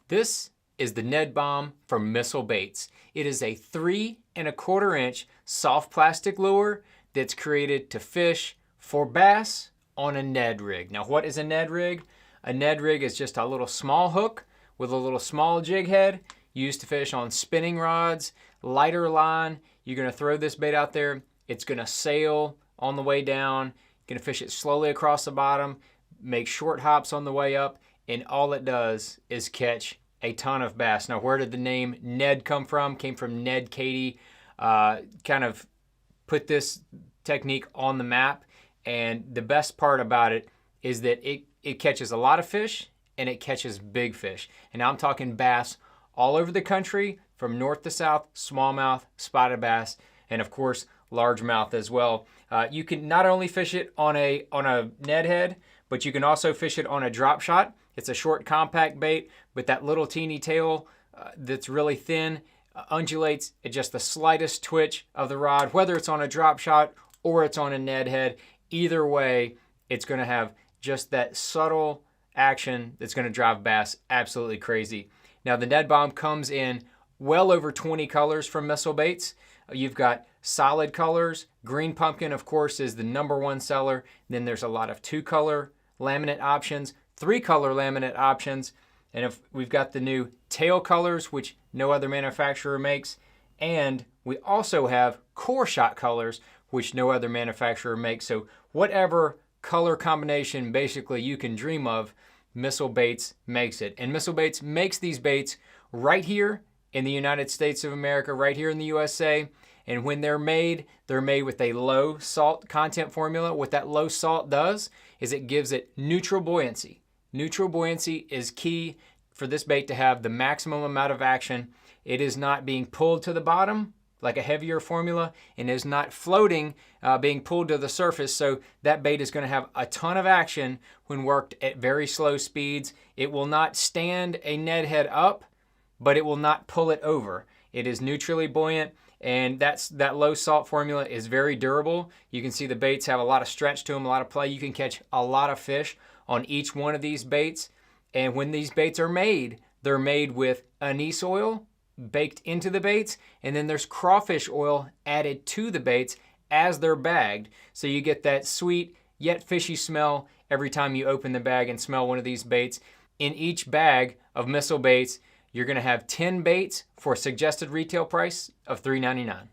This is the Ned Bomb from Missile Baits. It is a 3¼ inch soft plastic lure that's created to fish for bass on a Ned-rig. Now what is a Ned-rig? A Ned-rig is just a little small hook with a little small jig head used to fish on spinning rods, lighter line. You're gonna throw this bait out there. It's gonna sail on the way down. You're gonna fish it slowly across the bottom, make short hops on the way up, and all it does is catch a ton of bass. Now, where did the name Ned come from? Came from Ned Katie. Kind of put this technique on the map. And the best part about it is that it catches a lot of fish and it catches big fish. And now I'm talking bass all over the country, from north to south, smallmouth, spotted bass, and of course, largemouth as well. You can not only fish it on a Ned head, but you can also fish it on a drop shot. It's a short, compact bait, but that little teeny tail that's really thin undulates at just the slightest twitch of the rod, whether it's on a drop shot or it's on a Ned head. Either way, it's going to have just that subtle action that's going to drive bass absolutely crazy. Now, the Ned Bomb comes in well over 20 colors from Missile Baits. You've got solid colors. Green pumpkin, of course, is the #1 seller. Then there's a lot of 2-color laminate options, 3-color laminate options, and if we've got the new tail colors, which no other manufacturer makes, and we also have core shot colors, which no other manufacturer makes. So whatever color combination basically you can dream of, Missile Baits makes it. And Missile Baits makes these baits right here in the United States of America, right here in the USA. And when they're made with a low salt content formula. What that low salt does is it gives it neutral buoyancy. Neutral buoyancy is key for this bait to have the maximum amount of action. It is not being pulled to the bottom like a heavier formula, and is not floating, being pulled to the surface. So that bait is going to have a ton of action when worked at very slow speeds. It will not stand a Ned head up, but it will not pull it over. It is neutrally buoyant, and that low salt formula is very durable. You can see the baits have a lot of stretch to them, a lot of play. You can catch a lot of fish on each one of these baits. And when these baits are made, they're made with anise oil baked into the baits, and then there's crawfish oil added to the baits as they're bagged. So you get that sweet yet fishy smell every time you open the bag and smell one of these baits. In each bag of Missile Baits, you're gonna have 10 baits for a suggested retail price of $3.99.